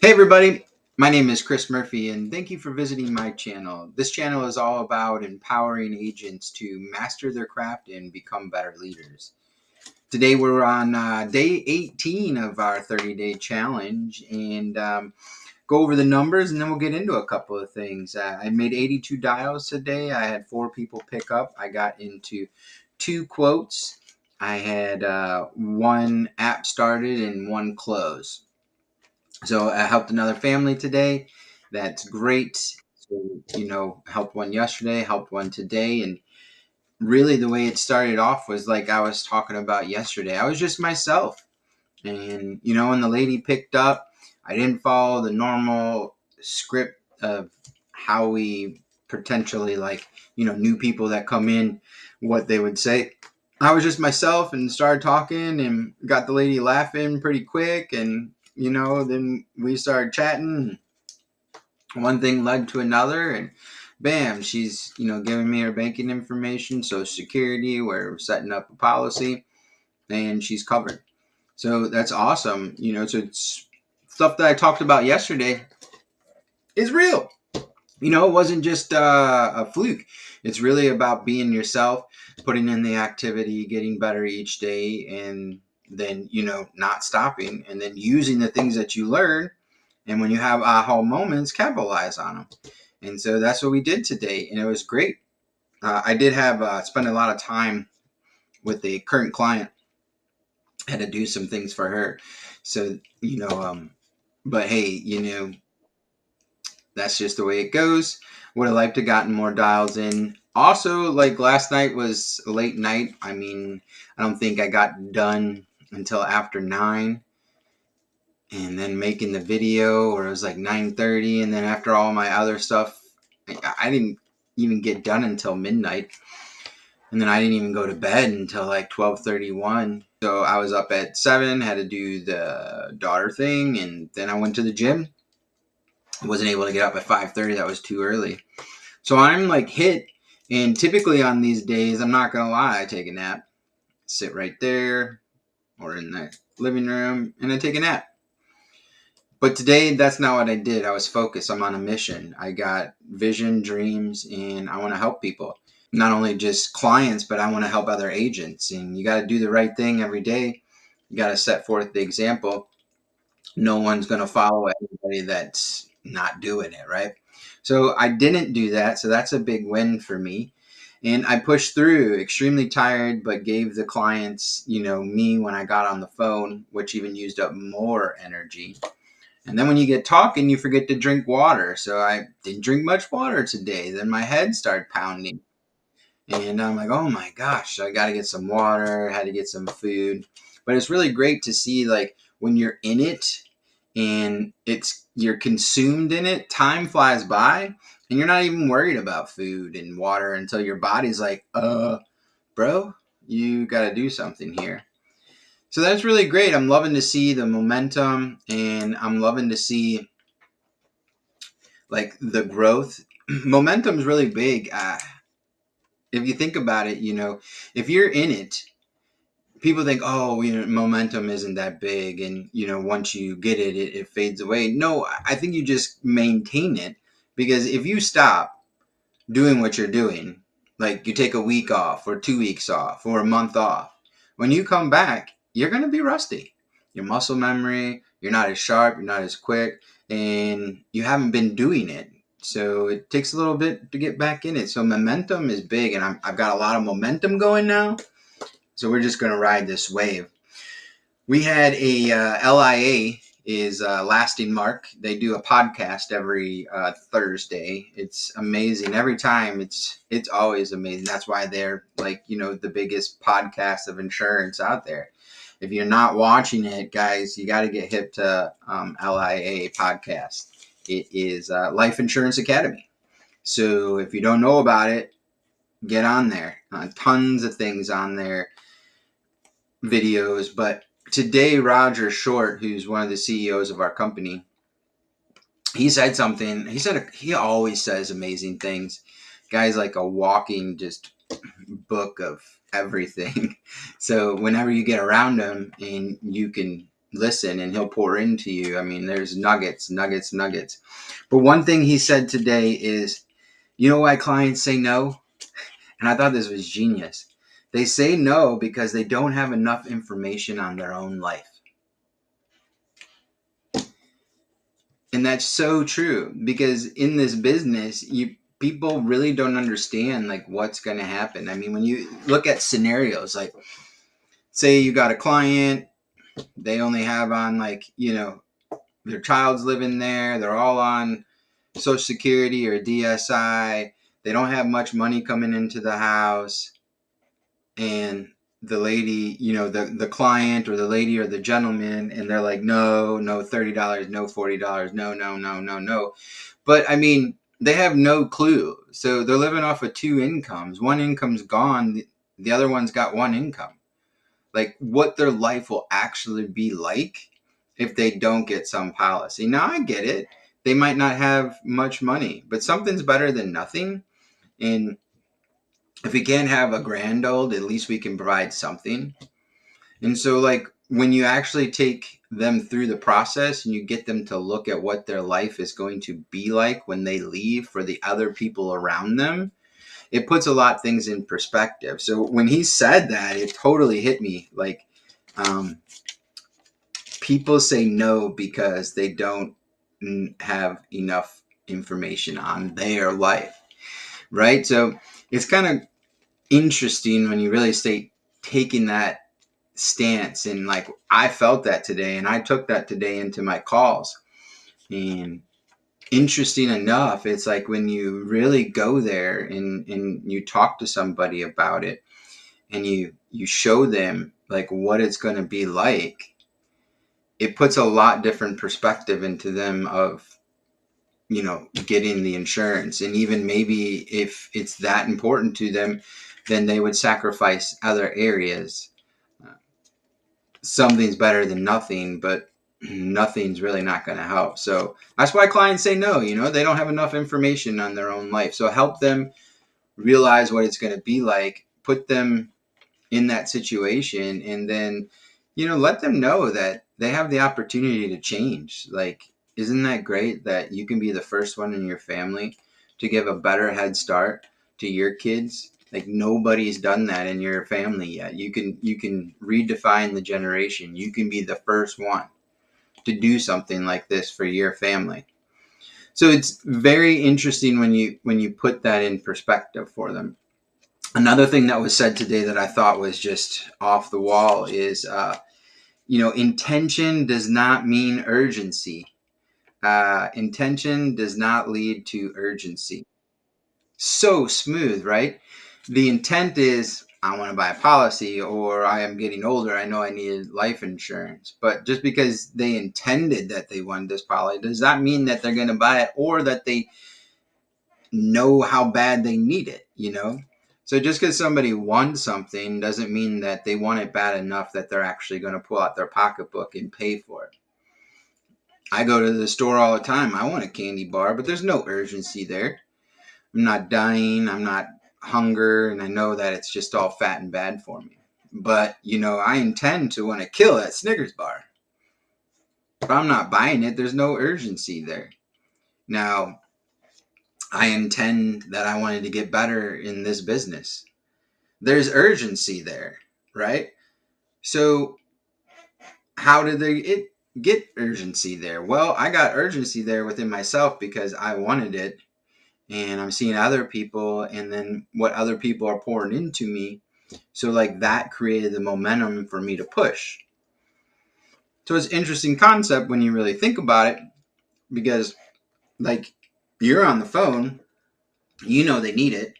Hey everybody, my name is Chris Murphy and thank you for visiting my channel. This channel is all about empowering agents to master their craft and become better leaders. Today we're on day 18 of our 30-day challenge and go over the numbers and then we'll get into a couple of things. I made 82 dials today. I had 4 people pick up. I got into 2 quotes. I had 1 app started and 1 close. So I helped another family today. That's great. So, helped one yesterday, helped one today. And really the way it started off was like I was talking about yesterday. I was just myself. And, when the lady picked up, I didn't follow the normal script of how we potentially new people that come in, what they would say. I was just myself and started talking and got the lady laughing pretty quick. And, then we started chatting. One thing led to another. And bam, she's, giving me her banking information, Social Security, we're setting up a policy, and she's covered. So that's awesome. So it's stuff that I talked about yesterday is real. It wasn't just a fluke. It's really about being yourself, putting in the activity, getting better each day, and then, not stopping, and then using the things that you learn. And when you have aha moments, capitalize on them. And so that's what we did today, and it was great. I did have spend a lot of time with a current client. Had to do some things for her. So, but hey, that's just the way it goes. Would have liked to gotten more dials in. Also, like last night was a late night. I mean, I don't think I got done until after 9, and then making the video, or it was like 9:30, and then after all my other stuff, I didn't even get done until midnight. And then I didn't even go to bed until like 12:31. So I was up at 7, had to do the daughter thing, and then I went to the gym. Wasn't able to get up at 5:30. That was too early. So I'm like hit. And typically on these days, I'm not going to lie, I take a nap. Sit right there or in the living room and I take a nap. But today, that's not what I did. I was focused. I'm on a mission. I got vision, dreams, and I want to help people. Not only just clients, but I want to help other agents. And you got to do the right thing every day. You got to set forth the example. No one's going to follow anybody that's not doing it, right? So I didn't do that. So that's a big win for me. And I pushed through, extremely tired, but gave the clients, me when I got on the phone, which even used up more energy. And then when you get talking, you forget to drink water. So I didn't drink much water today. Then my head started pounding. And I'm like, oh my gosh, I got to get some water, had to get some food. But it's really great to see like when you're in it and you're consumed in it, time flies by and you're not even worried about food and water until your body's like, bro, you got to do something here. So that's really great. I'm loving to see the momentum, and I'm loving to see like the growth. Momentum is really big. If you think about it, if you're in it, people think, oh, momentum isn't that big. And, once you get it, it fades away. No, I think you just maintain it, because if you stop doing what you're doing, like you take a week off or 2 weeks off or a month off, when you come back, you're going to be rusty. Your muscle memory, you're not as sharp, you're not as quick, and you haven't been doing it. So it takes a little bit to get back in it. So momentum is big, and I've got a lot of momentum going now. So we're just going to ride this wave. We had a LIA is Lasting Mark. They do a podcast every Thursday. It's amazing every time. It's always amazing. That's why they're like the biggest podcast of insurance out there. If you're not watching it, guys, you got to get hip to LIA podcast. It is Life Insurance Academy. So if you don't know about it, get on there. Tons of things on there, videos. But today, Roger Short, who's one of the CEOs of our company, he said something. He always says amazing things. Guy's like a walking just book of everything. So whenever you get around him and you can listen and he'll pour into you. I mean, there's nuggets, nuggets, nuggets. But one thing he said today is, you know why clients say no? And I thought this was genius. They say no because they don't have enough information on their own life. And that's so true, because in this business, people really don't understand like what's going to happen. I mean, when you look at scenarios, like say you got a client, they only have on like, their child's living there, they're all on Social Security or DSI, they don't have much money coming into the house, and the lady, the client or the lady or the gentleman, and they're like, no, no $30, no $40, no, no, no, no, no. But I mean, they have no clue. So they're living off of two incomes. One income's gone, the other one's got one income. Like what their life will actually be like if they don't get some policy. Now I get it. They might not have much money, but something's better than nothing. And if we can't have a grand old, at least we can provide something. And so like when you actually take them through the process and you get them to look at what their life is going to be like when they leave for the other people around them, it puts a lot of things in perspective. So when he said that, it totally hit me. Like, people say no because they don't have enough information on their life, right? So it's kind of interesting when you really stay taking that stance. And like I felt that today, and I took that today into my calls. And interesting enough, it's like when you really go there and you talk to somebody about it, and you show them like what it's going to be like, it puts a lot different perspective into them of getting the insurance. And even maybe if it's that important to them, then they would sacrifice other areas. Something's better than nothing, but nothing's really not going to help. So that's why clients say no. They don't have enough information on their own life. So help them realize what it's going to be like, put them in that situation, and then let them know that they have the opportunity to change. Like, isn't that great that you can be the first one in your family to give a better head start to your kids? Like, nobody's done that in your family yet. You can redefine the generation. You can be the first one to do something like this for your family. So it's very interesting when you put that in perspective for them. Another thing that was said today that I thought was just off the wall is, intention does not mean urgency. Intention does not lead to urgency. So smooth, right? The intent is, I want to buy a policy, or I am getting older, I know I need life insurance. But just because they intended that they wanted this policy does that mean that they're going to buy it, or that they know how bad they need it. So just because somebody wants something doesn't mean that they want it bad enough that they're actually going to pull out their pocketbook and pay for it. I go to the store all the time. I want a candy bar, but there's no urgency there. I'm not dying. I'm not hunger. And I know that it's just all fat and bad for me. But, I intend to want to kill that Snickers bar. If I'm not buying it, there's no urgency there. Now, I intend that I wanted to get better in this business. There's urgency there, right? So how did they get urgency there? Well, I got urgency there within myself because I wanted it, and I'm seeing other people, and then what other people are pouring into me. So like that created the momentum for me to push. So it's an interesting concept when you really think about it, because like you're on the phone, they need it.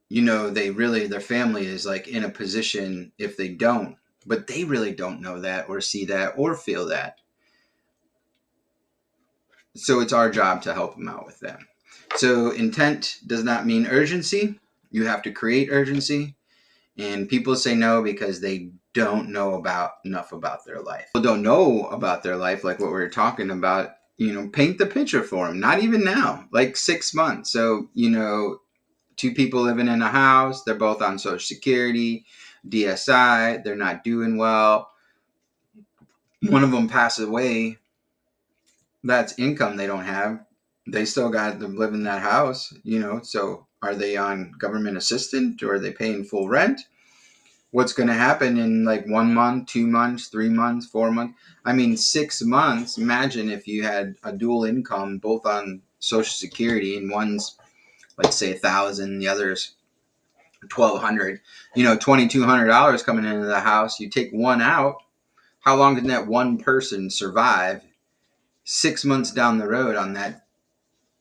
Their family is like in a position if they don't, but they really don't know that or see that or feel that. So it's our job to help them out with that. So intent does not mean urgency. You have to create urgency. And people say no because they don't know enough about their life. People don't know about their life, like what we were talking about. Paint the picture for them. Not even now, like 6 months. So, two people living in a house, they're both on Social Security, DSI, they're not doing well. one of them passes away, that's income they don't have. They still got to live in that house, so are they on government assistance, or are they paying full rent? What's going to happen in like 1 month, 2 months, 3 months, 4 months? I mean, 6 months. Imagine if you had a dual income, both on Social Security, and one's, let's say, 1,000, the other's 1,200. $2,200 coming into the house. You take one out. How long can that one person survive? 6 months down the road on that,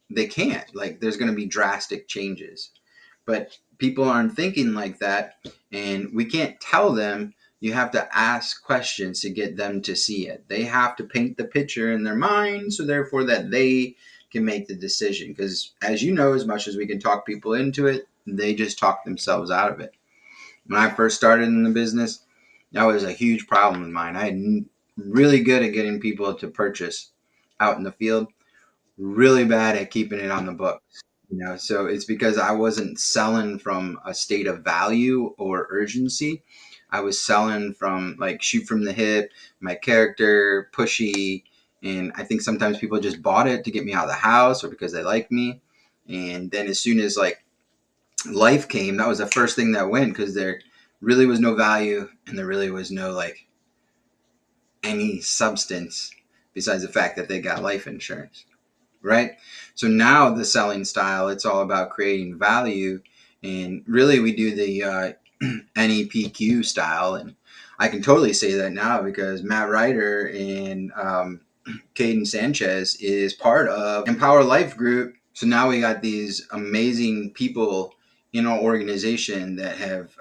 they can't. Like, there's going to be drastic changes. But people aren't thinking like that, and we can't tell them. You have to ask questions to get them to see it. They have to paint the picture in their mind, so therefore that they can make the decision. Because as you know, as much as we can talk people into it, they just talk themselves out of it. When I first started in the business, that was a huge problem of mine. I had really good at getting people to purchase out in the field, really bad at keeping it on the books. So it's because I wasn't selling from a state of value or urgency. I was selling from like shoot from the hip, my character, pushy. And I think sometimes people just bought it to get me out of the house or because they like me. And then as soon as like life came, that was the first thing that went, because there really was no value and there really was no like any substance besides the fact that they got life insurance. Right? So now the selling style, it's all about creating value. And really we do the NEPQ style. And I can totally say that now because Matt Ryder and Caden Sanchez is part of Empower Life Group. So now we got these amazing people in our organization that have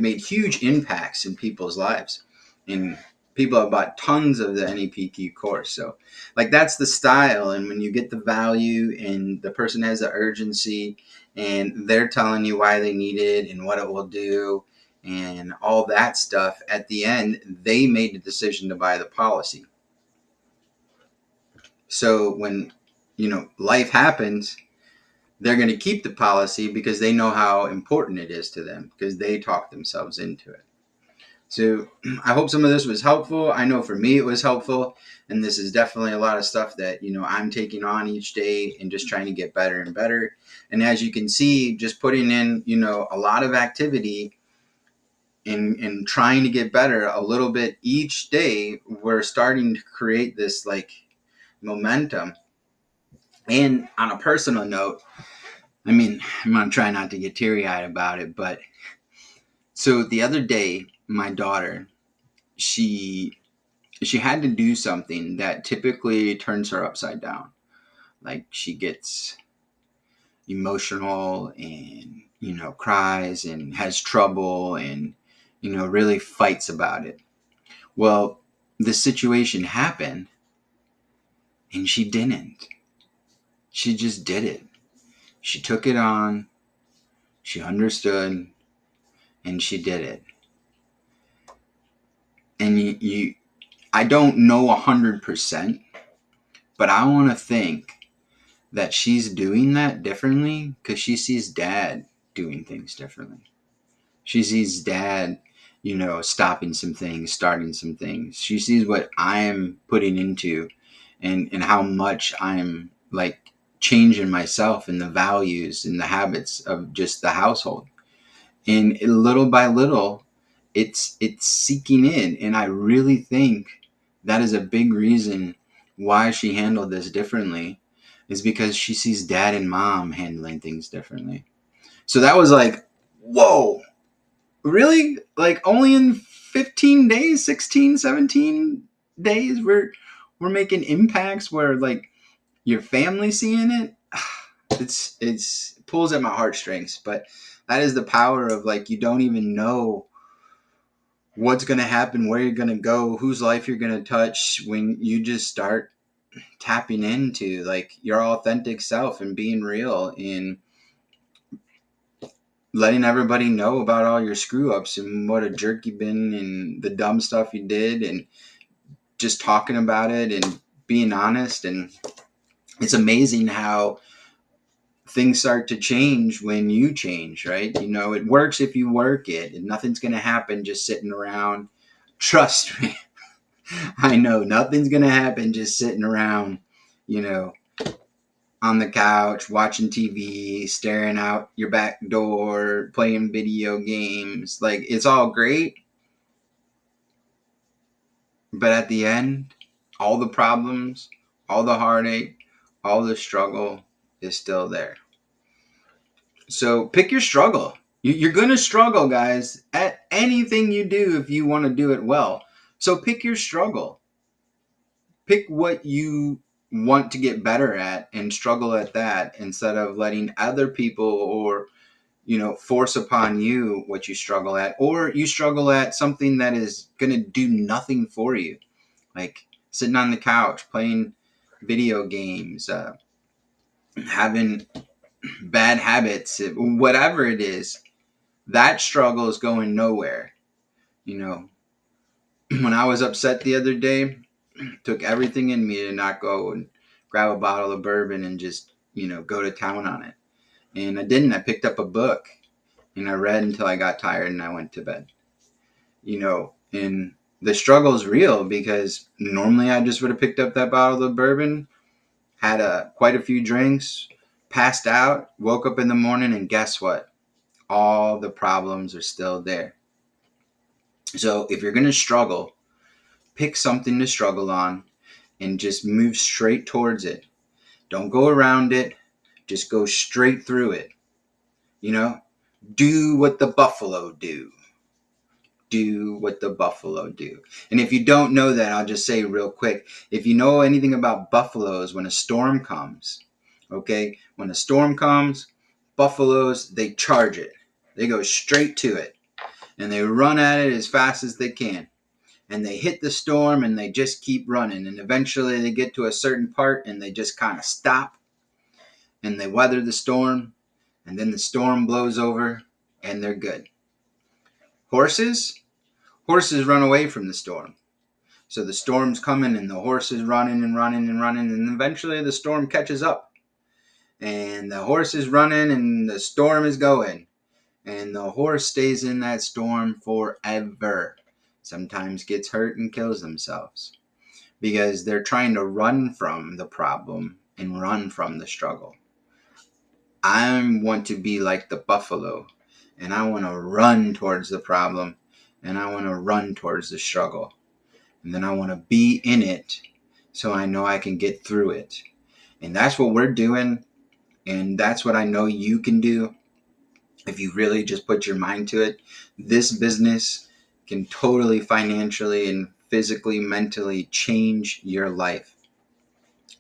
made huge impacts in people's lives. And people have bought tons of the NEPQ course. So like that's the style. And when you get the value and the person has the urgency and they're telling you why they need it and what it will do and all that stuff, at the end, they made the decision to buy the policy. So when, life happens, they're going to keep the policy because they know how important it is to them because they talk themselves into it. So I hope some of this was helpful. I know for me it was helpful. And this is definitely a lot of stuff that, I'm taking on each day and just trying to get better and better. And as you can see, just putting in, a lot of activity and trying to get better a little bit each day, we're starting to create this like momentum. And on a personal note, I mean, I'm going to try not to get teary eyed about it, but so the other day, my daughter, she had to do something that typically turns her upside down. Like she gets emotional and, cries and has trouble and, really fights about it. Well, the situation happened and she didn't. She just did it. She took it on, she understood, and she did it. And I don't know 100%, but I want to think that she's doing that differently because she sees dad doing things differently. She sees dad, stopping some things, starting some things. She sees what I'm putting into and how much I'm like changing myself and the values and the habits of just the household. And little by little, it's seeking in. And I really think that is a big reason why she handled this differently, is because she sees dad and mom handling things differently. So that was like, whoa, really? Like only in 15 days, 16, 17 days, we're making impacts where like your family seeing it. It's pulls at my heartstrings. But that is the power of like, you don't even know what's going to happen, where you're going to go, whose life you're going to touch when you just start tapping into like your authentic self and being real and letting everybody know about all your screw ups and what a jerk you've been and the dumb stuff you did and just talking about it and being honest. And it's amazing how things start to change when you change, right? It works if you work it, and nothing's going to happen just sitting around. Trust me. I know nothing's going to happen just sitting around, you know, on the couch, watching TV, staring out your back door, playing video games. Like, it's all great. But at the end, all the problems, all the heartache, all the struggle is still there. So pick your struggle. You're going to struggle, guys, at anything you do if you want to do it well. So pick your struggle. Pick what you want to get better at and struggle at that instead of letting other people or force upon you what you struggle at, or you struggle at something that is going to do nothing for you, like sitting on the couch playing video games, having bad habits, whatever it is. That struggle is going nowhere. When I was upset the other day, took everything in me to not go and grab a bottle of bourbon and just go to town on it. And I didn't. I picked up a book and I read until I got tired and I went to bed. And the struggle is real because normally I just would have picked up that bottle of bourbon, had quite a few drinks, passed out, woke up in the morning, and guess what? All the problems are still there. So if you're going to struggle, pick something to struggle on and just move straight towards it. Don't go around it. Just go straight through it. Do what the buffalo do. Do what the buffalo do. And if you don't know that, I'll just say real quick. If you know anything about buffaloes, when a storm comes, okay, when a storm comes, buffaloes, they charge it. They go straight to it. And they run at it as fast as they can. And they hit the storm and they just keep running. And eventually they get to a certain part and they just kind of stop. And they weather the storm. And then the storm blows over and they're good. Horses run away from the storm. So the storm's coming and the horse is running and running and running. And eventually the storm catches up. And the horse is running and the storm is going. And the horse stays in that storm forever. Sometimes gets hurt and kills themselves. Because they're trying to run from the problem and run from the struggle. I want to be like the buffalo. And I want to run towards the problem. And I want to run towards the struggle. And then I want to be in it so I know I can get through it. And that's what we're doing. And that's what I know you can do if you really just put your mind to it. This business can totally financially and physically, mentally change your life.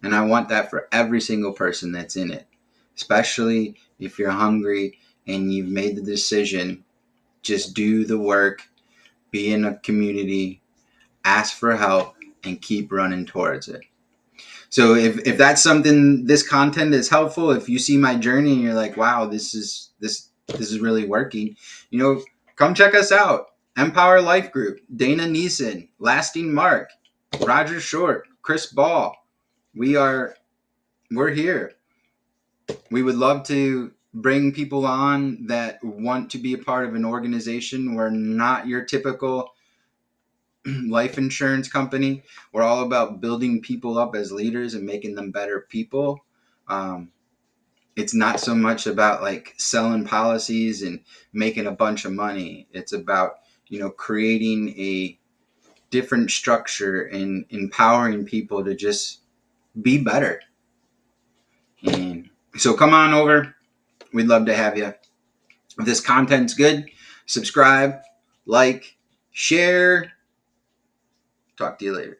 And I want that for every single person that's in it, especially if you're hungry and you've made the decision. Just do the work, be in a community, ask for help, and keep running towards it. So if that's something, this content is helpful, if you see my journey and you're like, wow, this is really working, come check us out. Empower Life Group, Dana Neeson, Lasting Mark, Roger Short, Chris Ball. We're here. We would love to bring people on that want to be a part of an organization. We're not your typical life insurance company. We're all about building people up as leaders and making them better people. It's not so much about like selling policies and making a bunch of money. It's about, creating a different structure and empowering people to just be better. And so come on over. We'd love to have you. If this content's good, subscribe, like, share. Talk to you later.